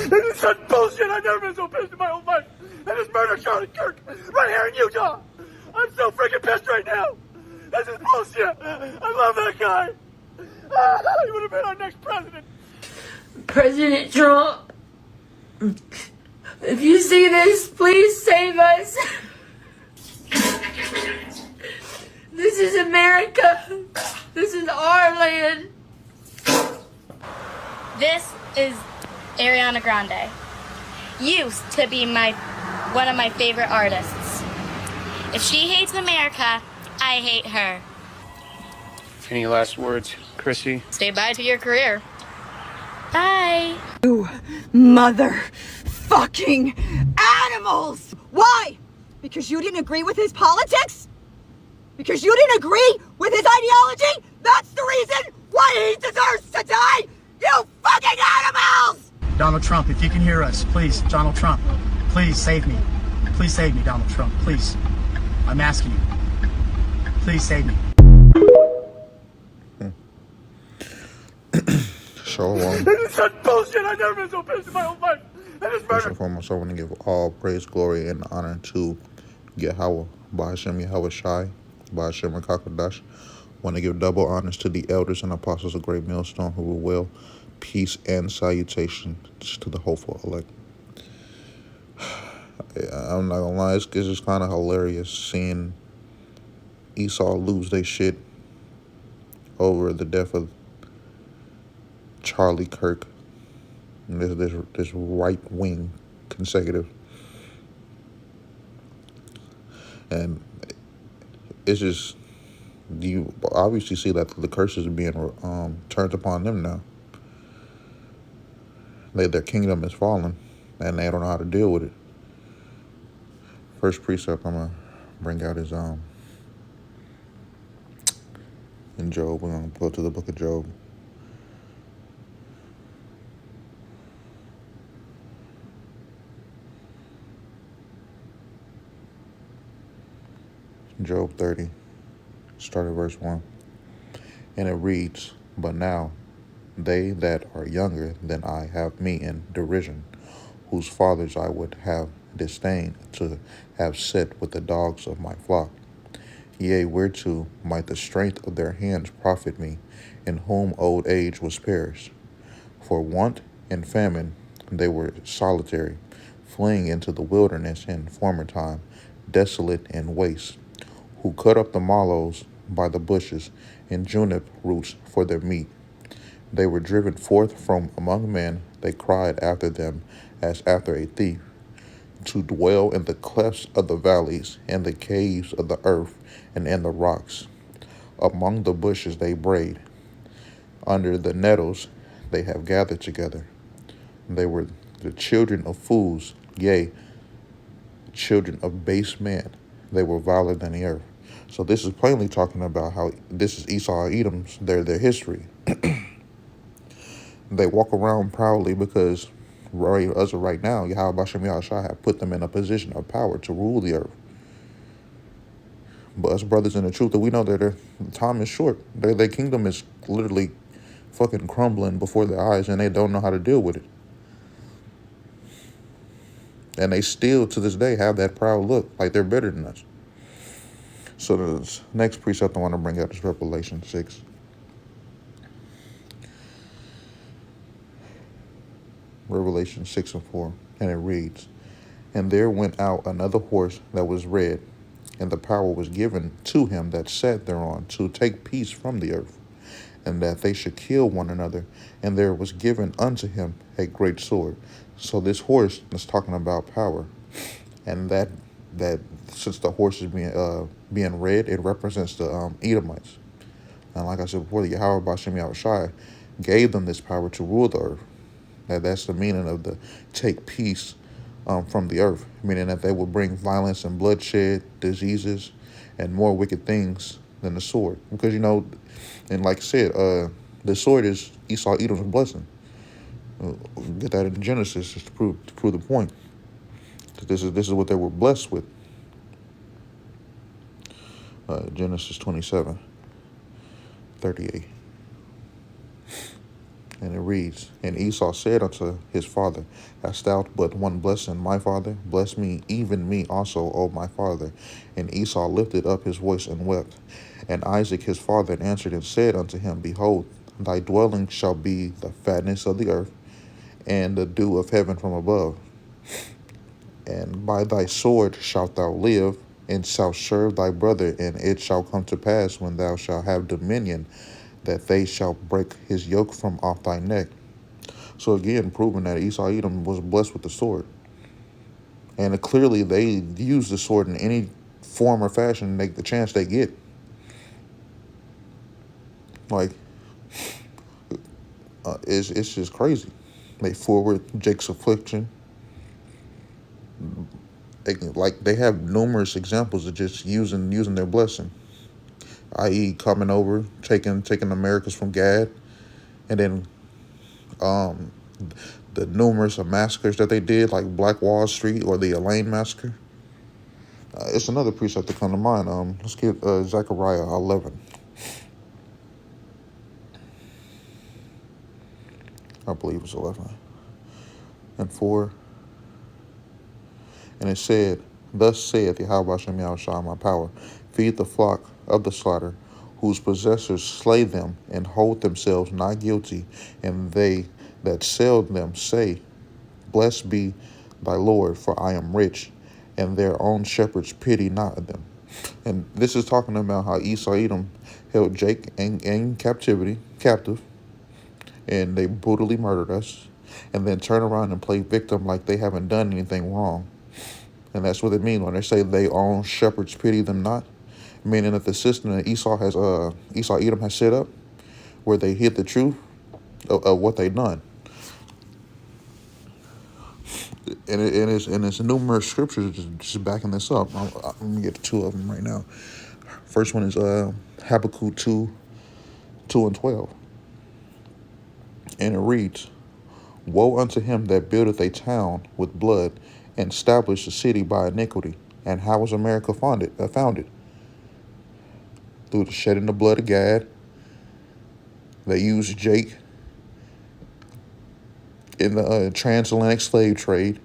This is such bullshit. I've never been so pissed in my whole life. I just murdered Charlie Kirk right here in Utah. I'm so freaking pissed right now. This is bullshit. I love that guy. He would have been our next president. President Trump, if you see this, please save us. This is America. This is our land. This is Ariana Grande. Used to be one of my favorite artists. If she hates America, I hate her. Any last words, Chrissy? Stay bye to your career. Bye. You motherfucking animals! Why? Because you didn't agree with his politics? Because you didn't agree with his ideology? That's the reason why he deserves to die? You fucking animals! Donald Trump, if you can hear us, please, Donald Trump, please save me. Please save me, Donald Trump, please. I'm asking you. Please save me. Shalom. This is such bullshit. I've never been so pissed in my whole life. I just First murdered. and foremost, I want to give all praise, glory, and honor to Yahweh, Bahashem Yahweh Shai, Bahashem Rakakadash. I want to give double honors to the elders and apostles of Great Millstone who will will peace and salutations to the hopeful elect. I'm not gonna lie, it's just kind of hilarious seeing Esau lose their shit over the death of Charlie Kirk. And this right wing consecutive, and it's just, you obviously see that the curses are being turned upon them now. Their kingdom is fallen, and they don't know how to deal with it. First precept I'm gonna bring out is in Job. We're gonna go to the book of Job. Job 30, start at verse 1. And it reads, But now they that are younger than I have me in derision, whose fathers I would have disdained to have set with the dogs of my flock. Yea, whereto might the strength of their hands profit me, in whom old age was perished? For want and famine they were solitary, fleeing into the wilderness in former time, desolate and waste, who cut up the mallows by the bushes and junip roots for their meat. They were driven forth from among men, they cried after them as after a thief, to dwell in the clefts of the valleys, in the caves of the earth, and in the rocks. Among the bushes they braid, under the nettles they have gathered together. They were the children of fools, yea, children of base men. They were viler than the earth. So this is plainly talking about how this is Esau and Edom's, their history. They walk around proudly because as of right now, Yahweh Bashem Yahushua have put them in a position of power to rule the earth. But us brothers in the truth, that we know that the time is short. Their kingdom is literally fucking crumbling before their eyes, and they don't know how to deal with it. And they still, to this day, have that proud look, like they're better than us. So the next precept I want to bring out is Revelation 6. Revelation 6 and 4. And it reads, And there went out another horse that was red, and the power was given to him that sat thereon to take peace from the earth, and that they should kill one another. And there was given unto him a great sword. So this horse is talking about power, and that since the horse is being red, it represents the Edomites. And like I said before, the Yahweh Bashem Yahushai gave them this power to rule the earth. That's the meaning of the take peace from the earth, meaning that they will bring violence and bloodshed, diseases, and more wicked things than the sword. Because, and like I said, the sword is Esau Edom's blessing. Get that in Genesis just to prove the point. This is what they were blessed with. Genesis 27:38. And it reads, And Esau said unto his father, Hast thou but one blessing, my father? Bless me, even me also, O my father. And Esau lifted up his voice and wept. And Isaac his father answered and said unto him, Behold, thy dwelling shall be the fatness of the earth, and the dew of heaven from above. And by thy sword shalt thou live, and shalt serve thy brother. And it shall come to pass, when thou shalt have dominion, that they shall break his yoke from off thy neck. So again, proving that Esau Edom was blessed with the sword. And clearly they use the sword in any form or fashion, make the chance they get. Like, it's just crazy. They forward Jake's affliction. They have numerous examples of just using their blessing, i.e., coming over, taking Americas from Gad, and then the numerous massacres that they did, like Black Wall Street or the Elaine massacre. It's another precept to come to mind. Let's get Zechariah 11. I believe it's 11 and 4. And it said, Thus saith Yahweh Hashem Yahushua, my power, feed the flock of the slaughter, whose possessors slay them and hold themselves not guilty, and they that sell them say, Blessed be thy Lord, for I am rich, and their own shepherds pity not them. And this is talking about how Esau Edom held Jake in captive, and they brutally murdered us, and then turn around and play victim like they haven't done anything wrong. And that's what it means when they say they own shepherds pity them not, meaning that the system that Esau Edom has set up, where they hid the truth of what they done. And it's numerous scriptures just backing this up. I'm gonna get to two of them right now. First one is Habakkuk 2:2-12, and it reads, Woe unto him that buildeth a town with blood, and established a city by iniquity. And how was America founded? Through the shedding the blood of Gad. They used Jake in the transatlantic slave trade,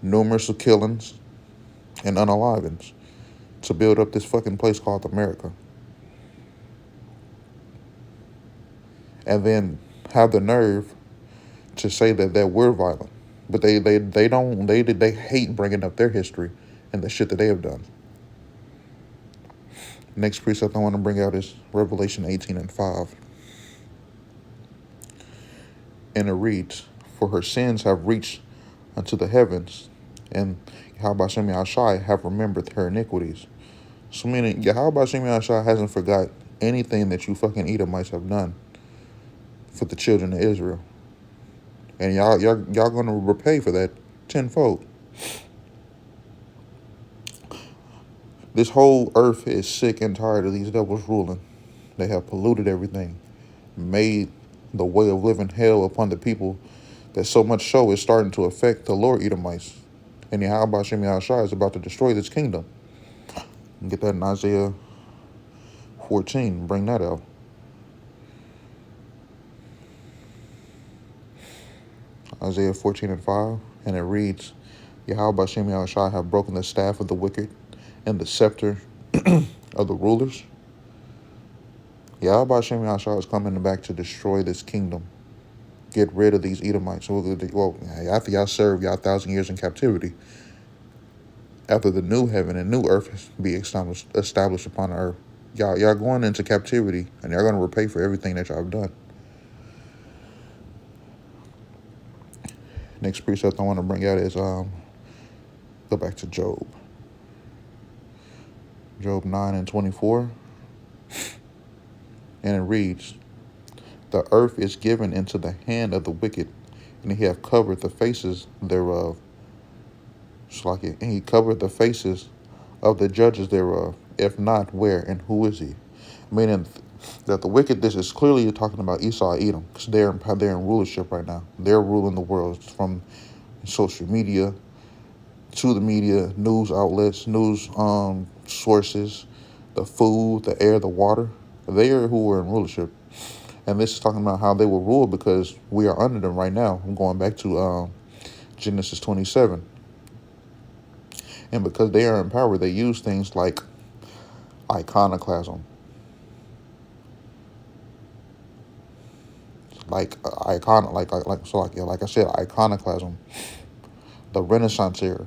numerous killings and unalivings, to build up this fucking place called America. And then have the nerve to say that we're violent. But they hate bringing up their history and the shit that they have done. Next precept I want to bring out is Revelation 18:5. And it reads, For her sins have reached unto the heavens, and Yahweh Hashem Yahushua have remembered her iniquities. So meaning Yahweh Hashem Yahushua hasn't forgot anything that you fucking Edomites have done for the children of Israel. And y'all gonna repay for that tenfold. This whole earth is sick and tired of these devils ruling. They have polluted everything, made the way of living hell upon the people, that so much so is starting to affect the Lord Edomites. And Yahweh Hashem Yahushua is about to destroy this kingdom. Get that in Isaiah 14. Bring that out. Isaiah 14:5, and it reads, Yahweh Hashem Yahushua have broken the staff of the wicked and the scepter of the rulers. Yahweh Hashem Yahushua is coming back to destroy this kingdom. Get rid of these Edomites. Well, after y'all serve y'all 1,000 years in captivity, after the new heaven and new earth be established upon the earth, y'all going into captivity, and y'all going to repay for everything that y'all have done. Next precept I want to bring out is go back to Job. Job 9:24. And it reads, The earth is given into the hand of the wicked, and he hath covered the faces thereof. And he covered the faces of the judges thereof. If not, where and who is he? Meaning that the wicked, this is clearly talking about Esau Edom, because they're in rulership right now. They're ruling the world, from social media to the media, news outlets, news sources, the food, the air, the water. They are who are in rulership. And this is talking about how they will rule because we are under them right now. I'm going back to Genesis 27. And because they are in power, they use things like iconoclasm, like like I said, iconoclasm, the Renaissance era,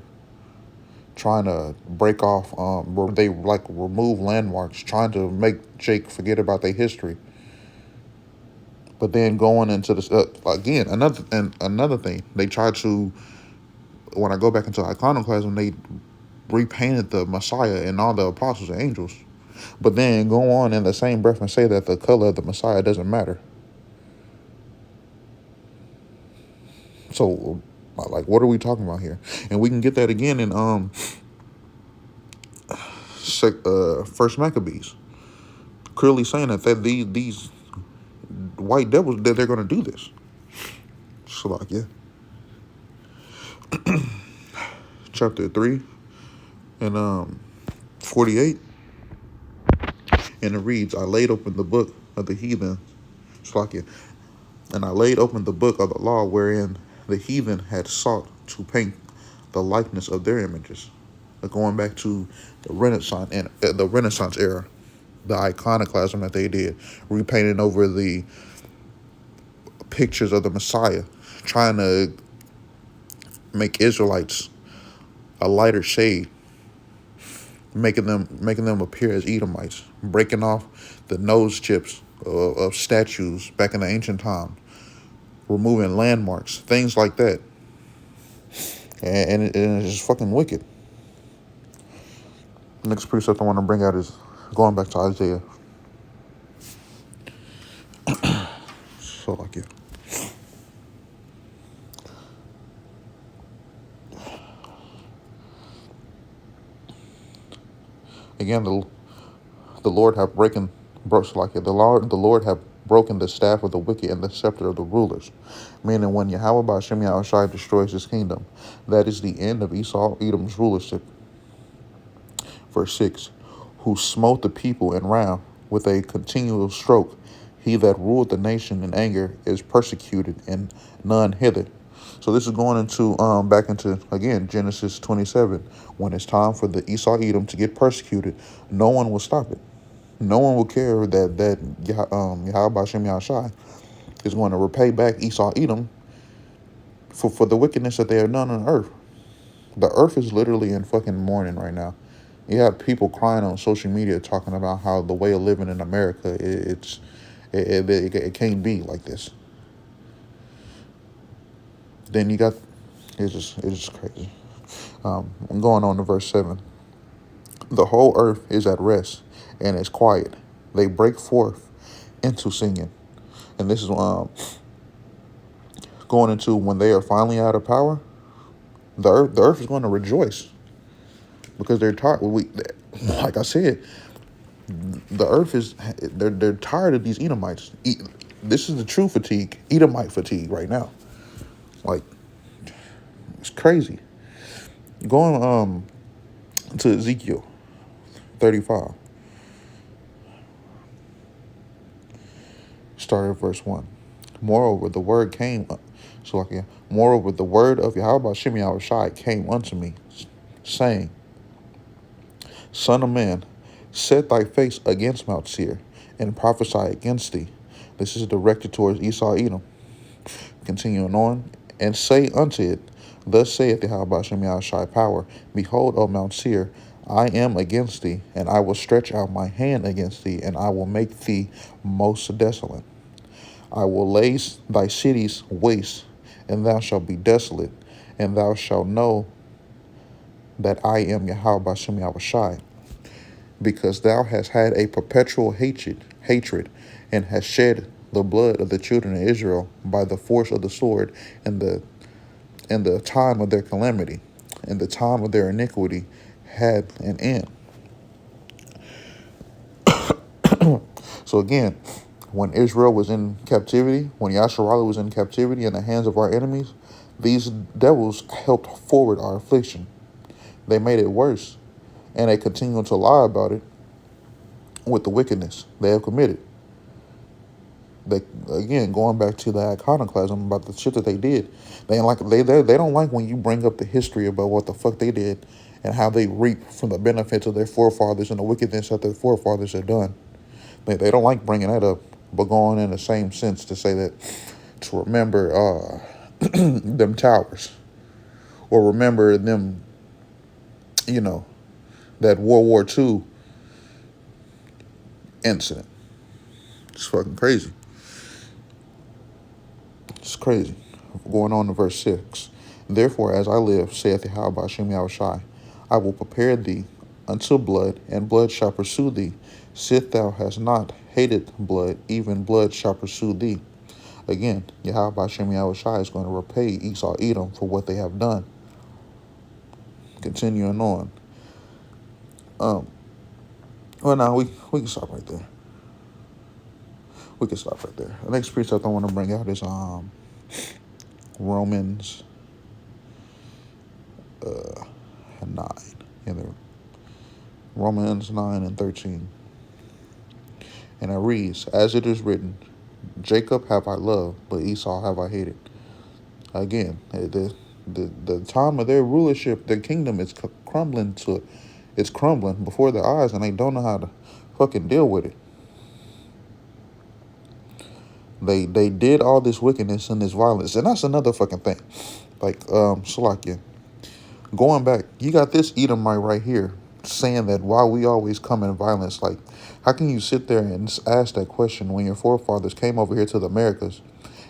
trying to break off, where they like remove landmarks, trying to make Jake forget about their history. But then going into this again, another thing, they try to. When I go back into iconoclasm, they repainted the Messiah and all the apostles and angels. But then go on in the same breath and say that the color of the Messiah doesn't matter. So, like, what are we talking about here? And we can get that again in First Maccabees, clearly saying that these white devils, that they're going to do this. So, like, yeah. Chapter 3 and 48. And it reads, I laid open the book of the heathen, Slakia, and I laid open the book of the law wherein the heathen had sought to paint the likeness of their images. Going back to the Renaissance era, the iconoclasm that they did, repainting over the pictures of the Messiah, trying to make Israelites a lighter shade, making them appear as Edomites, breaking off the nose chips of statues back in the ancient time, removing landmarks, things like that. And it's just fucking wicked. Next precept I want to bring out is going back to Isaiah. So, like, yeah. Again, the Lord have the Lord have broken the staff of the wicked and the scepter of the rulers. Meaning, when Yahweh Ba'Shem Yahushai destroys his kingdom, that is the end of Esau, Edom's rulership. Verse 6, who smote the people in wrath with a continual stroke. He that ruled the nation in anger is persecuted, and none hither. So this is going into back into, again, Genesis 27. When it's time for the Esau Edom to get persecuted, no one will stop it. No one will care that Yahweh Ba'Shem Yahushai is going to repay back Esau Edom for the wickedness that they have done on earth. The earth is literally in fucking mourning right now. You have people crying on social media talking about how the way of living in America, it can't be like this. Then you got, it's just crazy. I'm going on to verse 7. The whole earth is at rest and is quiet. They break forth into singing. And this is going into when they are finally out of power. The earth is going to rejoice because they're tired. Like I said, the earth is they're tired of these Edomites. This is the true fatigue, Edomite fatigue right now. Like, it's crazy. Going to Ezekiel 35. Start at verse 1. Moreover, the word came. Moreover, the word of Yahweh Shem Yahushai came unto me, saying, Son of man, set thy face against Mount Seir, and prophesy against thee. This is directed towards Esau Edom. Continuing on, and say unto it, Thus saith the Yahweh Shem Yahushai power, Behold, O Mount Seir, I am against thee, and I will stretch out my hand against thee, and I will make thee most desolate. I will lay thy cities waste, and thou shalt be desolate, and thou shalt know that I am Yahweh Ba'Shem Yahushai, because thou hast had a perpetual hatred, and hast shed the blood of the children of Israel by the force of the sword, and the time of their calamity, and the time of their iniquity had an end. So again, when Israel was in captivity, when Yasharallah was in captivity in the hands of our enemies, these devils helped forward our affliction. They made it worse, and they continue to lie about it with the wickedness they have committed. They, again, going back to the iconoclasm about the shit that they did. They don't like when you bring up the history about what the fuck they did and how they reap from the benefits of their forefathers and the wickedness that their forefathers had done. They don't like bringing that up, but going in the same sense to say that to remember them towers, or remember them, you know, that World War II incident. It's fucking crazy. It's crazy. Going on to verse 6. Therefore, as I live, saith Yahweh Hashem Yahushai, I will prepare thee unto blood, and blood shall pursue thee. Sith thou hast not hated blood, even blood shall pursue thee. Again, Yahweh Hashem Yahushai is going to repay Esau Edom for what they have done. Continuing on. Well, now we can stop right there. We can stop right there. The next precept I want to bring out is Romans 9. Romans 9 and 13. And it reads, as it is written, Jacob have I loved, but Esau have I hated. Again, the time of their rulership, their kingdom is crumbling before their eyes, and they don't know how to fucking deal with it. They did all this wickedness and this violence, and that's another fucking thing. Like, Salakia, going back, you got this Edomite right here saying that why we always come in violence. Like, how can you sit there and ask that question when your forefathers came over here to the Americas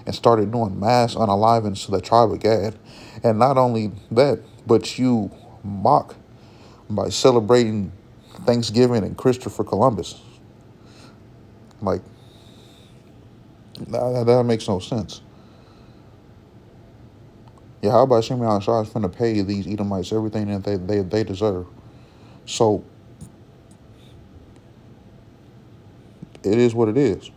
and started doing mass unalivings to the tribe of Gad? And not only that, but you mock by celebrating Thanksgiving and Christopher Columbus. Like, that makes no sense. Yahweh Hashem Yahushua is finna pay these Edomites everything that they deserve. So, it is what it is.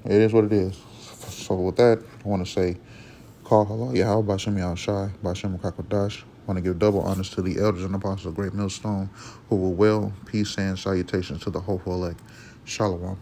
It is what it is. So with that, I want to say, call hello, Yahweh Hashem Yahushua, Bashem Kakodash. I want to give double honors to the elders and apostles of Great Millstone, who will well, peace and salutations to the hopeful elect. Shalom.